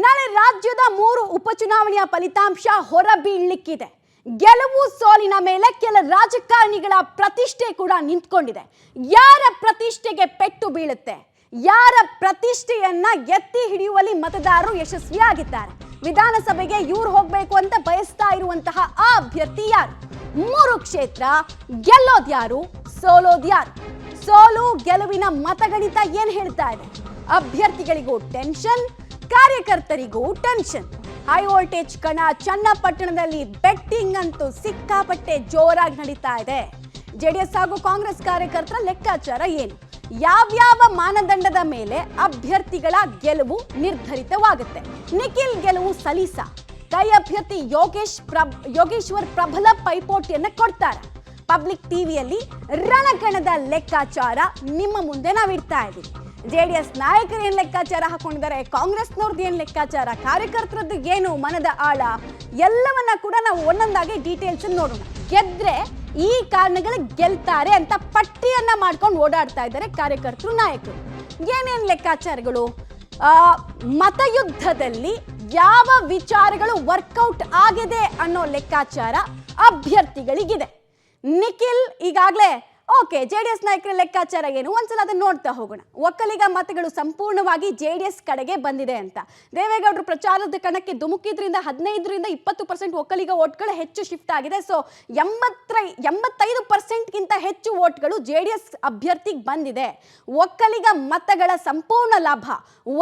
ನಾಳೆ ರಾಜ್ಯದ 3 ಉಪಚುನಾವಣೆಯ ಫಲಿತಾಂಶ ಹೊರಬೀಳಲಿಕ್ಕಿದೆ. ಗೆಲುವು ಸೋಲಿನ ಮೇಲೆ ಕೆಲ ರಾಜಕಾರಣಿಗಳ ಪ್ರತಿಷ್ಠೆ ಕೂಡ ನಿಂತ್ಕೊಂಡಿದೆ. ಯಾರ ಪ್ರತಿಷ್ಠೆಗೆ ಪೆಟ್ಟು ಬೀಳುತ್ತೆ, ಯಾರ ಪ್ರತಿಷ್ಠೆಯನ್ನ ಎತ್ತಿ ಹಿಡಿಯುವಲ್ಲಿ ಮತದಾರರು ಯಶಸ್ವಿಯಾಗಿದ್ದಾರೆ, ವಿಧಾನಸಭೆಗೆ ಇವ್ರು ಹೋಗಬೇಕು ಅಂತ ಬಯಸ್ತಾ ಇರುವಂತಹ ಆ ಅಭ್ಯರ್ಥಿ ಯಾರು, 3 ಕ್ಷೇತ್ರ ಗೆಲ್ಲೋದ್ಯಾರು, ಸೋಲೋದ್ಯಾರು, ಸೋಲು ಗೆಲುವಿನ ಮತಗಣಿತ ಏನ್ ಹೇಳ್ತಾ ಇದೆ? ಅಭ್ಯರ್ಥಿಗಳಿಗೂ ಟೆನ್ಷನ್, ಕಾರ್ಯಕರ್ತರಿಗೂ ಟೆನ್ಷನ್. ಹೈ ವೋಲ್ಟೇಜ್ ಕಣ ಚನ್ನಪಟ್ಟಣದಲ್ಲಿ ಬೆಟ್ಟಿಂಗ್ ಅಂತೂ ಸಿಕ್ಕಾಪಟ್ಟೆ ಜೋರಾಗಿ ನಡೀತಾ ಇದೆ. ಜೆಡಿಎಸ್ ಹಾಗೂ ಕಾಂಗ್ರೆಸ್ ಕಾರ್ಯಕರ್ತರ ಲೆಕ್ಕಾಚಾರ ಏನು? ಯಾವ್ಯಾವ ಮಾನದಂಡದ ಮೇಲೆ ಅಭ್ಯರ್ಥಿಗಳ ಗೆಲುವು ನಿರ್ಧರಿತವಾಗುತ್ತೆ? ನಿಖಿಲ್ ಗೆಲುವು ಸಲೀಸ? ಕೈ ಅಭ್ಯರ್ಥಿ ಯೋಗೇಶ್ವರ್ ಪ್ರಬಲ ಪೈಪೋಟಿಯನ್ನ ಕೊಡ್ತಾರೆ. ಪಬ್ಲಿಕ್ ಟಿವಿಯಲ್ಲಿ ರಣಕಣದ ಲೆಕ್ಕಾಚಾರ ನಿಮ್ಮ ಮುಂದೆ ನಾವಿಡ್ತಾ ಇದ್ದೀವಿ. ಜೆಡಿಎಸ್ ನಾಯಕರು ಏನ್ ಲೆಕ್ಕಾಚಾರ ಹಾಕೊಂಡಿದ್ದಾರೆ, ಕಾಂಗ್ರೆಸ್ನವ್ರದ್ದು ಏನ್ ಲೆಕ್ಕಾಚಾರ, ಕಾರ್ಯಕರ್ತರದ್ದು ಏನು ಮನದ ಆಳ, ಎಲ್ಲವನ್ನ ಕೂಡ ನಾವು ಒಂದೊಂದಾಗಿ ಡೀಟೇಲ್ಸ್ ನೋಡೋಣ. ಗೆದ್ರೆ ಈ ಕಾರಣಗಳು ಗೆಲ್ತಾರೆ ಅಂತ ಪಟ್ಟಿಯನ್ನ ಮಾಡ್ಕೊಂಡು ಓಡಾಡ್ತಾ ಇದ್ದಾರೆ ಕಾರ್ಯಕರ್ತರು, ನಾಯಕರು. ಏನೇನ್ ಲೆಕ್ಕಾಚಾರಗಳು? ಮತಯುದ್ಧದಲ್ಲಿ ಯಾವ ವಿಚಾರಗಳು ವರ್ಕೌಟ್ ಆಗಿದೆ ಅನ್ನೋ ಲೆಕ್ಕಾಚಾರ ಅಭ್ಯರ್ಥಿಗಳಿಗಿದೆ. ನಿಖಿಲ್ ಈಗಾಗಲೇ ಓಕೆ, ಜೆಡಿಎಸ್ ನಾಯಕರ ಲೆಕ್ಕಾಚಾರ ಏನು ಒಂದ್ಸಲ ಅದನ್ನ ನೋಡ್ತಾ ಹೋಗೋಣ. ಒಕ್ಕಲಿಗ ಮತಗಳು ಸಂಪೂರ್ಣವಾಗಿ ಜೆಡಿಎಸ್ ಕಡೆಗೆ ಬಂದಿದೆ ಅಂತ ದೇವೇಗೌಡರು ಪ್ರಚಾರದ ಕಣಕ್ಕೆ ಧುಮುಕಿದ್ರಿಂದ 15ರಿಂದ 20% ಒಕ್ಕಲಿಗ ವೋಟ್ಗಳು ಹೆಚ್ಚು ಶಿಫ್ಟ್ ಆಗಿದೆ. ಸೊ 85%ಗಿಂತ ಹೆಚ್ಚು ವೋಟ್ಗಳು ಜೆಡಿಎಸ್ ಅಭ್ಯರ್ಥಿಗೆ ಬಂದಿದೆ. ಒಕ್ಕಲಿಗ ಮತಗಳ ಸಂಪೂರ್ಣ ಲಾಭ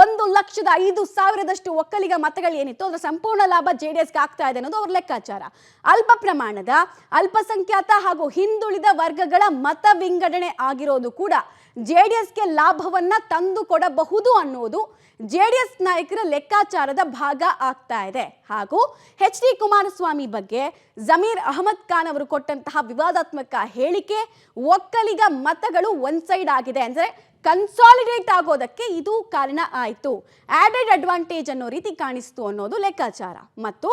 1,05,000 ಒಕ್ಕಲಿಗ ಮತಗಳು ಏನಿತ್ತು ಅದರ ಸಂಪೂರ್ಣ ಲಾಭ ಜೆಡಿಎಸ್ಗೆ ಆಗ್ತಾ ಇದೆ ಅನ್ನೋದು ಅವ್ರ ಲೆಕ್ಕಾಚಾರ. ಅಲ್ಪ ಪ್ರಮಾಣದ ಅಲ್ಪಸಂಖ್ಯಾತ ಹಾಗೂ ಹಿಂದುಳಿದ ವರ್ಗಗಳ ಮತ ವಿಂಗಡಣೆ ಆಗಿರೋದು ಕೂಡ ಜೆಡಿಎಸ್ಗೆ ಲಾಭವನ್ನ ತಂದು ಕೊಡಬಹುದು ಅನ್ನೋದು ಜೆಡಿಎಸ್ ನಾಯಕರ ಲೆಕ್ಕಾಚಾರದ ಭಾಗ ಆಗ್ತಾ ಇದೆ. ಹಾಗೂ ಎಚ್ ಡಿ ಕುಮಾರಸ್ವಾಮಿ ಬಗ್ಗೆ ಜಮೀರ್ ಅಹಮದ್ ಖಾನ್ ಅವರು ಕೊಟ್ಟಂತಹ ವಿವಾದಾತ್ಮಕ ಹೇಳಿಕೆ ಒಕ್ಕಲಿಗ ಮತಗಳು ಒನ್ ಸೈಡ್ ಆಗಿದೆ, ಅಂದ್ರೆ ಕನ್ಸಾಲಿಡೇಟ್ ಆಗೋದಕ್ಕೆ ಇದು ಕಾರಣ ಆಯಿತು, ಆಡೆಡ್ ಅಡ್ವಾಂಟೇಜ್ ಅನ್ನೋ ರೀತಿ ಕಾಣಿಸ್ತು ಅನ್ನೋದು ಲೆಕ್ಕಾಚಾರ. ಮತ್ತು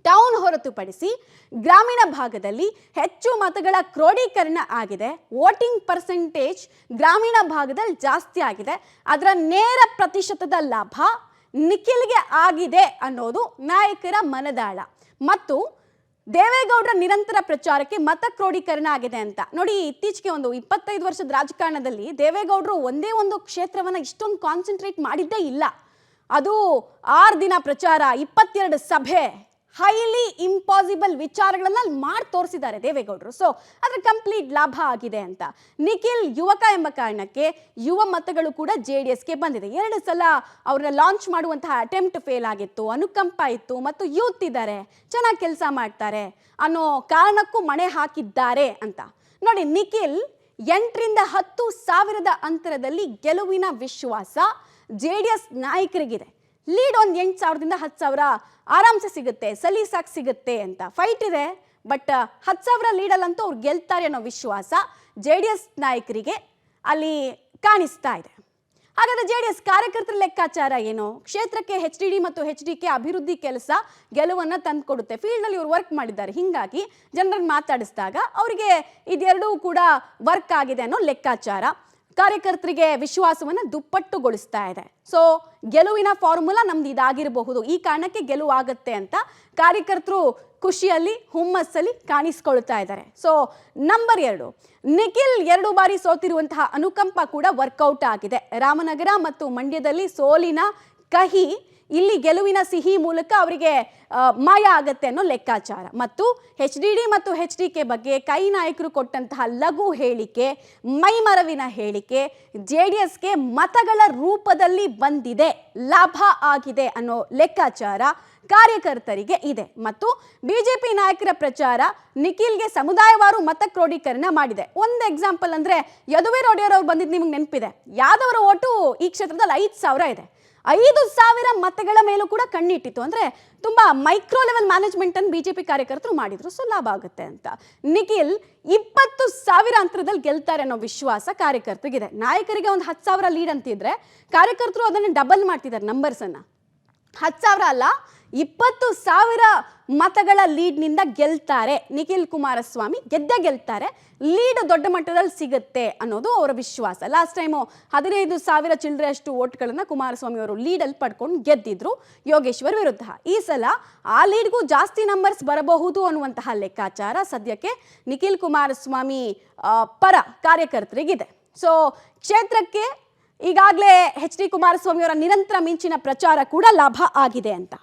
ಟೌನ್ ಹೊರತುಪಡಿಸಿ ಗ್ರಾಮೀಣ ಭಾಗದಲ್ಲಿ ಹೆಚ್ಚು ಮತಗಳ ಕ್ರೋಢೀಕರಣ ಆಗಿದೆ, ವೋಟಿಂಗ್ ಪರ್ಸೆಂಟೇಜ್ ಗ್ರಾಮೀಣ ಭಾಗದಲ್ಲಿ ಜಾಸ್ತಿ ಆಗಿದೆ, ಅದರ ನೇರ ಪ್ರತಿಶತದ ಲಾಭ ನಿಖಿಲ್ಗೆ ಆಗಿದೆ ಅನ್ನೋದು ನಾಯಕರ ಮನದಾಳ. ಮತ್ತು ದೇವೇಗೌಡರ ನಿರಂತರ ಪ್ರಚಾರಕ್ಕೆ ಮತ ಕ್ರೋಢೀಕರಣ ಆಗಿದೆ ಅಂತ ನೋಡಿ. ಇತ್ತೀಚೆಗೆ ಒಂದು 25 ವರ್ಷದ ರಾಜಕಾರಣದಲ್ಲಿ ದೇವೇಗೌಡರು ಒಂದೇ ಒಂದು ಕ್ಷೇತ್ರವನ್ನ ಇಷ್ಟೊಂದು ಕಾನ್ಸಂಟ್ರೇಟ್ ಮಾಡಿದ್ದೇ ಇಲ್ಲ. ಅದು 6 ದಿನ ಪ್ರಚಾರ, 22 ಸಭೆ, ಹೈಲಿ ಇಂಪಾಸಿಬಲ್ ವಿಚಾರಗಳನ್ನ ಮಾಡಿ ತೋರಿಸಿದ್ದಾರೆ ದೇವೇಗೌಡರು. ಸೊ ಅದ್ರ ಕಂಪ್ಲೀಟ್ ಲಾಭ ಆಗಿದೆ ಅಂತ. ನಿಖಿಲ್ ಯುವಕ ಎಂಬ ಕಾರಣಕ್ಕೆ ಯುವ ಮತಗಳು ಕೂಡ ಜೆಡಿಎಸ್ಗೆ ಬಂದಿದೆ. 2 ಸಲ ಅವ್ರನ್ನ ಲಾಂಚ್ ಮಾಡುವಂತಹ ಅಟೆಂಪ್ಟ್ ಫೇಲ್ ಆಗಿತ್ತು, ಅನುಕಂಪ ಇತ್ತು, ಮತ್ತು ಯೂತ್ ಇದ್ದಾರೆ, ಚೆನ್ನಾಗಿ ಕೆಲಸ ಮಾಡ್ತಾರೆ ಅನ್ನೋ ಕಾರಣಕ್ಕೂ ಮಣೆ ಹಾಕಿದ್ದಾರೆ ಅಂತ ನೋಡಿ. ನಿಖಿಲ್ 8ರಿಂದ 10 ಸಾವಿರದ ಅಂತರದಲ್ಲಿ ಗೆಲುವಿನ ವಿಶ್ವಾಸ ಜೆಡಿಎಸ್ ನಾಯಕರಿಗಿದೆ. ಲೀಡ್ ಒಂದು 8,000ದಿಂದ 10,000 ಆರಾಮ್ಸೆ ಸಿಗುತ್ತೆ, ಸಲೀಸಾಗಿ ಸಿಗುತ್ತೆ ಅಂತ ಫೈಟ್ ಇದೆ. ಬಟ್ 10,000 ಲೀಡಲ್ಲಂತೂ ಅವ್ರು ಗೆಲ್ತಾರೆ ಅನ್ನೋ ವಿಶ್ವಾಸ ಜೆಡಿಎಸ್ ನಾಯಕರಿಗೆ ಅಲ್ಲಿ ಕಾಣಿಸ್ತಾ ಇದೆ. ಹಾಗಾದ್ರೆ ಜೆಡಿಎಸ್ ಕಾರ್ಯಕರ್ತರ ಲೆಕ್ಕಾಚಾರ ಏನು? ಕ್ಷೇತ್ರಕ್ಕೆ HDD ಮತ್ತು HDK ಅಭಿವೃದ್ಧಿ ಕೆಲಸ ಗೆಲುವನ್ನು ತಂದು ಕೊಡುತ್ತೆ. ಫೀಲ್ಡ್ನಲ್ಲಿ ಇವರು ವರ್ಕ್ ಮಾಡಿದ್ದಾರೆ, ಹಿಂಗಾಗಿ ಜನರನ್ನು ಮಾತಾಡಿಸಿದಾಗ ಅವರಿಗೆ ಇದೆರಡೂ ಕೂಡ ವರ್ಕ್ ಆಗಿದೆ ಅನ್ನೋ ಲೆಕ್ಕಾಚಾರ ಕಾರ್ಯಕರ್ತರಿಗೆ ವಿಶ್ವಾಸವನ್ನು ದುಪ್ಪಟ್ಟುಗೊಳಿಸ್ತಾ ಇದೆ. ಸೊ ಗೆಲುವಿನ ಫಾರ್ಮುಲಾ ನಮ್ದು ಇದಾಗಿರಬಹುದು, ಈ ಕಾರಣಕ್ಕೆ ಗೆಲುವು ಆಗುತ್ತೆ ಅಂತ ಕಾರ್ಯಕರ್ತರು ಖುಷಿಯಲ್ಲಿ ಹುಮ್ಮಸ್ಸಲ್ಲಿ ಕಾಣಿಸ್ಕೊಳ್ತಾ ಇದ್ದಾರೆ. ಸೊ ನಂಬರ್ 2, ನಿಖಿಲ್ 2 ಬಾರಿ ಸೋತಿರುವಂತಹ ಅನುಕಂಪ ಕೂಡ ವರ್ಕೌಟ್ ಆಗಿದೆ. ರಾಮನಗರ ಮತ್ತು ಮಂಡ್ಯದಲ್ಲಿ ಸೋಲಿನ ಕಹಿ ಇಲ್ಲಿ ಗೆಲುವಿನ ಸಿಹಿ ಮೂಲಕ ಅವರಿಗೆ ಮಾಯ ಆಗತ್ತೆ ಅನ್ನೋ ಲೆಕ್ಕಾಚಾರ. ಮತ್ತು HDD ಮತ್ತು HDK ಬಗ್ಗೆ ಕೈ ನಾಯಕರು ಕೊಟ್ಟಂತಹ ಲಘು ಹೇಳಿಕೆ, ಮೈಮರವಿನ ಹೇಳಿಕೆ ಜೆಡಿಎಸ್ಗೆ ಮತಗಳ ರೂಪದಲ್ಲಿ ಬಂದಿದೆ, ಲಾಭ ಆಗಿದೆ ಅನ್ನೋ ಲೆಕ್ಕಾಚಾರ ಕಾರ್ಯಕರ್ತರಿಗೆ ಇದೆ. ಮತ್ತು ಬಿಜೆಪಿ ನಾಯಕರ ಪ್ರಚಾರ ನಿಖಿಲ್ಗೆ ಸಮುದಾಯವಾರು ಮತ ಕ್ರೋಢೀಕರಣ ಮಾಡಿದೆ. ಒಂದು ಎಕ್ಸಾಂಪಲ್ ಅಂದ್ರೆ ಯದುವೀರ್ ಒಡೆಯರ್ ಅವ್ರು ಬಂದಿದ್ದು ನಿಮಗೆ ನೆನಪಿದೆ. ಯಾದವರ ಓಟು ಈ ಕ್ಷೇತ್ರದಲ್ಲಿ 5,000 ಇದೆ. 5,000 ಮತಗಳ ಮೇಲೂ ಕೂಡ ಕಣ್ಣಿಟ್ಟಿತ್ತು. ಅಂದ್ರೆ ತುಂಬಾ ಮೈಕ್ರೋ ಲೆವೆಲ್ ಮ್ಯಾನೇಜ್ಮೆಂಟ್ ಅನ್ನು ಬಿಜೆಪಿ ಕಾರ್ಯಕರ್ತರು ಮಾಡಿದ್ರು. ಸೊ ಲಾಭ ಆಗುತ್ತೆ ಅಂತ. ನಿಖಿಲ್ 20,000 ಅಂತರದಲ್ಲಿ ಗೆಲ್ತಾರೆ ಅನ್ನೋ ವಿಶ್ವಾಸ ಕಾರ್ಯಕರ್ತರಿಗಿದೆ. ನಾಯಕರಿಗೆ ಒಂದು 10,000 ಲೀಡ್ ಅಂತಿದ್ರೆ ಕಾರ್ಯಕರ್ತರು ಅದನ್ನು ಡಬಲ್ ಮಾಡ್ತಿದ್ದಾರೆ ನಂಬರ್ಸ್ ಅನ್ನ. 10,000 ಅಲ್ಲ, 20,000 ಮತಗಳ ಲೀಡ್ನಿಂದ ಗೆಲ್ತಾರೆ ನಿಖಿಲ್ ಕುಮಾರಸ್ವಾಮಿ, ಗೆಲ್ತಾರೆ. ಲೀಡ್ ದೊಡ್ಡ ಮಟ್ಟದಲ್ಲಿ ಸಿಗುತ್ತೆ ಅನ್ನೋದು ಅವರ ವಿಶ್ವಾಸ. ಲಾಸ್ಟ್ ಟೈಮು 15,000 ಚಿಲ್ಲರೆಯಷ್ಟು ಓಟ್ಗಳನ್ನ ಕುಮಾರಸ್ವಾಮಿ ಅವರು ಲೀಡಲ್ಲಿ ಪಡ್ಕೊಂಡು ಗೆದ್ದಿದ್ರು ಯೋಗೇಶ್ವರ್ ವಿರುದ್ಧ. ಈ ಸಲ ಆ ಲೀಡ್ಗೂ ಜಾಸ್ತಿ ನಂಬರ್ಸ್ ಬರಬಹುದು ಅನ್ನುವಂತಹ ಲೆಕ್ಕಾಚಾರ ಸದ್ಯಕ್ಕೆ ನಿಖಿಲ್ ಕುಮಾರಸ್ವಾಮಿ ಪರ ಕಾರ್ಯಕರ್ತರಿಗಿದೆ. ಸೊ ಕ್ಷೇತ್ರಕ್ಕೆ ಈಗಾಗಲೇ ಎಚ್ ಡಿ ಕುಮಾರಸ್ವಾಮಿ ಅವರ ನಿರಂತರ ಮಿಂಚಿನ ಪ್ರಚಾರ ಕೂಡ ಲಾಭ ಆಗಿದೆ ಅಂತ.